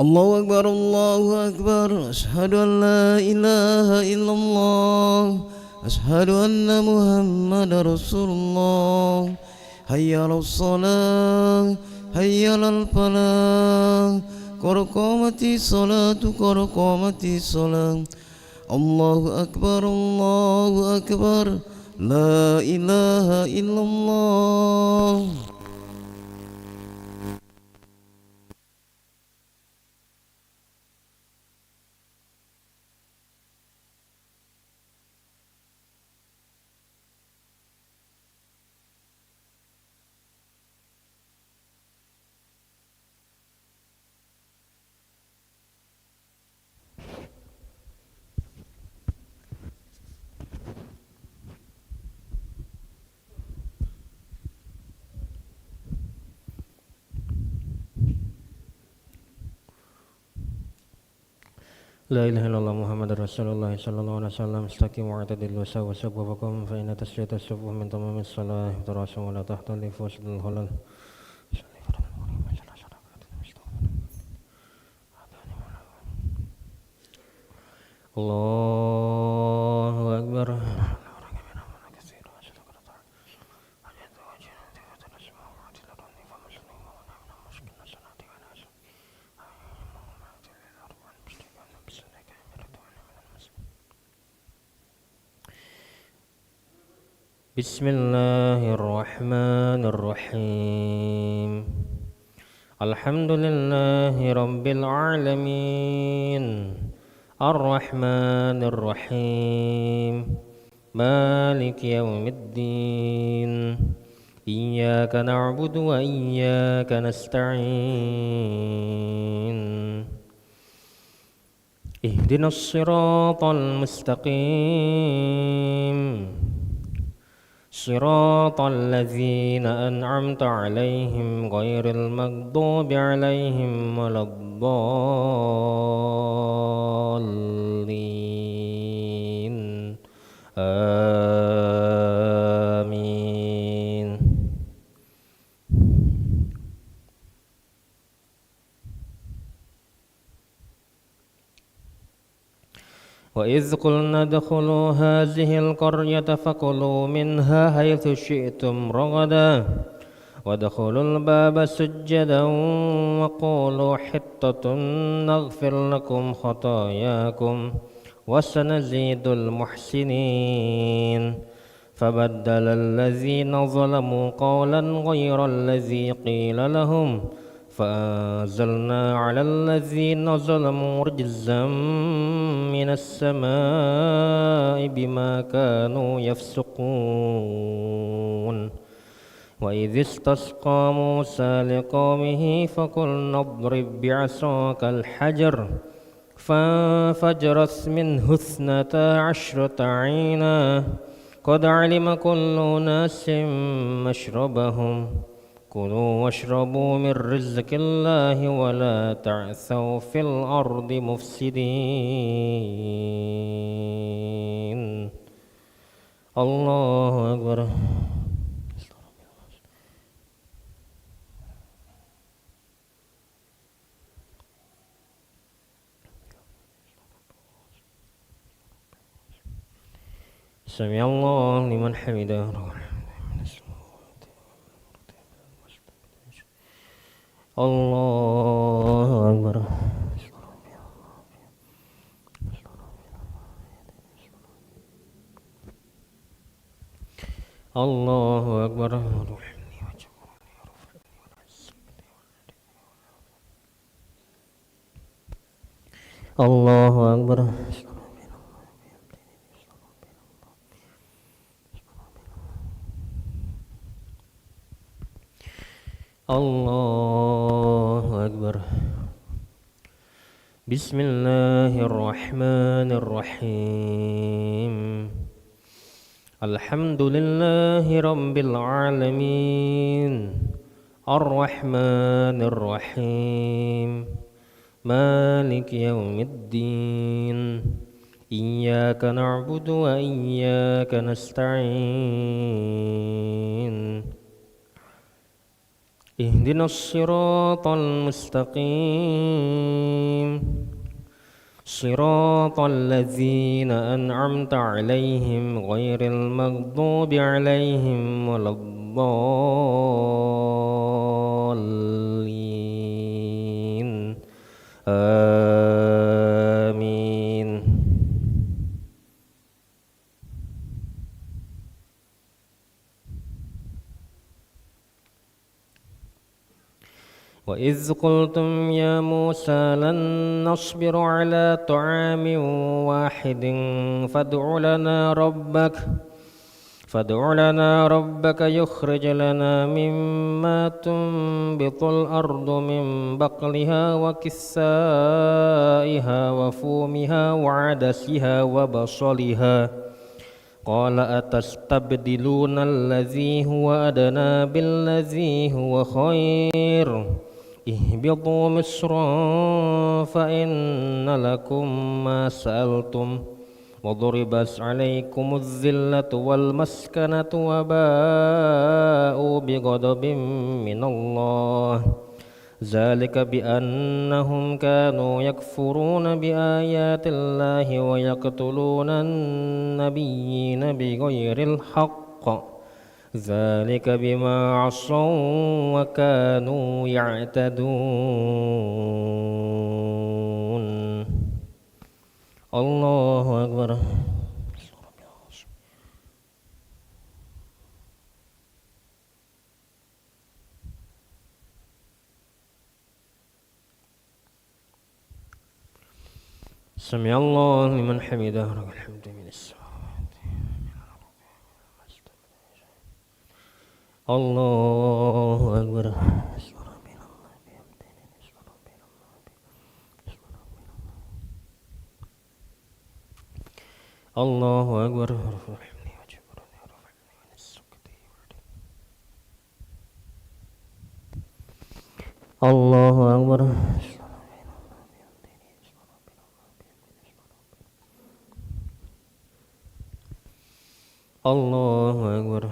الله أكبر الله أكبر أشهد أن لا إله إلا الله أشهد أن محمد رسول الله حي على الصلاة حي على الفلاح قد قامت الصلاة قد قامت الصلاة الله أكبر الله أكبر لا إله إلا الله. La ilaha illallah Muhammadar Rasulullah sallallahu alaihi wasallam istaqimu wa'tadilu wa sabbakum fa inna tashliyata subuh min tamamis salah tarasu wa la tahtalifu wasdul halal. Allahu Akbar. Bismillahirrahmanirrahim. Alhamdulillahi rabbil alamin. Ar-Rahmanir-Rahim. Maliki yaumiddin. Iyyaka na'budu wa iyyaka nasta'in. Ihdinas siratal mustaqim. Siratal ladzina an'amta 'alaihim ghairil maghdubi 'alaihim waladdallin. Amin. وإذ قلنا ادخلوا هذه القرية فكلوا منها حيث شئتم رغدا وادخلوا الباب سجدا وقولوا حطة نغفر لكم خطاياكم وسنزيد المحسنين فبدل الذين ظلموا قولا غير الذي قيل لهم فأنزلنا على الذين ظلموا رجزا من السماء بما كانوا يفسقون وإذ استسقى موسى لقومه فقلنا اضرب بعصاك الحجر فانفجرت منه 12 عينا قد علم كل أناس مشربهم كلوا واشربوا من رزق الله ولا تعثوا في الأرض مفسدين. الله أكبر. سمع الله لمن حمده. Allahu Akbar. Allahu Akbar. Allahu Akbar. Allahu Akbar. Bismillahirrahmanirrahim. Alhamdulillahi rabbil alamin. Ar-Rahmanir-Rahim. Maliki yaumiddin. Iyyaka na'budu wa iyyaka nasta'in. اهدنا الصراط المستقيم صراط الذين أنعمت عليهم غير المغضوب عليهم ولا الضالين آمين. وإذ قلتم يا موسى لن نصبر على طعام واحد فادع لنا ربك يخرج لنا مما تنبت الأرض من بقلها وكثائها وفومها وعدسها وبصلها قال أتستبدلون الذي هو أدنى بالذي هو خير اهبطوا مصرا فإن لكم ما سألتم وضربت عليكم الذلة والمسكنة وباءوا بغضب من الله ذلك بأنهم كانوا يكفرون بآيات الله ويقتلون النبيين بغير الحق ذلك بما عصوا وكانوا يعتدون. الله أكبر. سمع الله لمن حمده ولك الحمد من السماوات. الله أكبر. الله أكبر. الله أكبر. الله أكبر.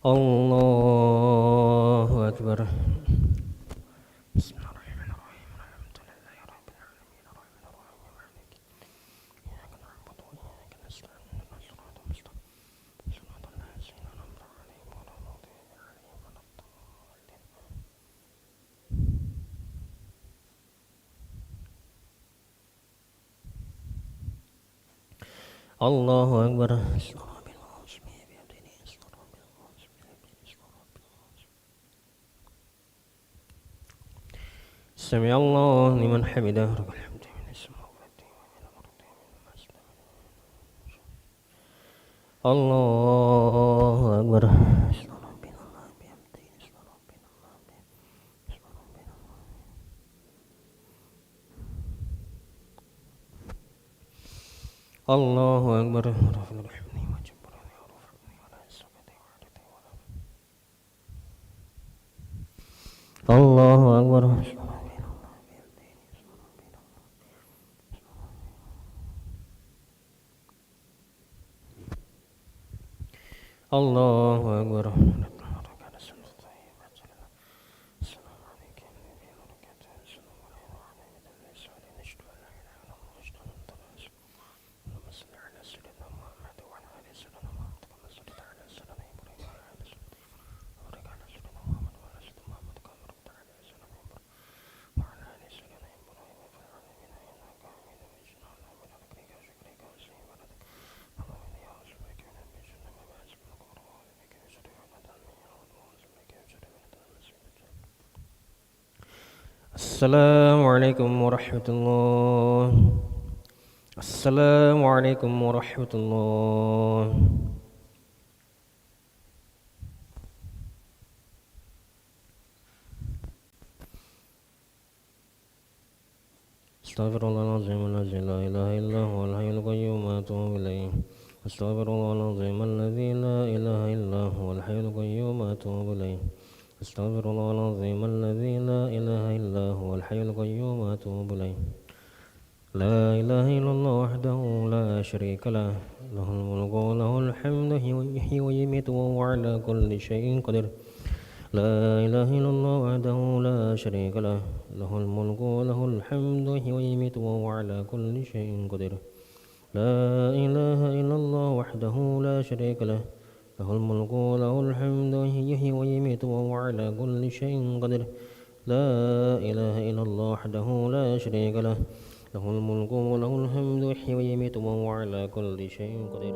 الله أكبر. بسم الله الرحمن الرحيم الحمد لله رب العالمين الرحمن الرحيم مالك إياك نعبد وإياك نستعين اهدنا الصراط المستقيم صراط الذين أنعمت عليهم غير المغضوب عليهم ولا الضالين. الله أكبر. سمع الله لمن حمده ولك الحمد من السماوات ومن الأرض الله أكبر. الله أكبر. الله أكبر. الله أكبر. Assalamualaikum warahmatullahi. Assalamualaikum warahmatullahi. Astaghfirullahaladzim alladzi la ilaha illa huwal hayyul qayyum wa atubu ilaih. Astaghfirullahaladzim alladzi la ilaha illa huwal hayyul qayyum القيوم وأتوب إليه أستغفر الله العظيم الذي لا إله إلا هو الحي القيوم وأتوب إليه لا إله إلا الله وحده لا شريك له له الملك وله الحمد يحيي ويميت وهو على كل شيء قدير لا إله إلا الله وحده لا شريك له له الملك وله الحمد يحيي ويميت وهو على كل شيء قدير لا إله إلا الله وحده لا شريك له له الملك وله الحمد يحيي ويميت وهو على كل شيء قدير لا إله إلا الله وحده لا شريك له له الملك وله الحمد يحيي ويميت وهو على كل شيء قدير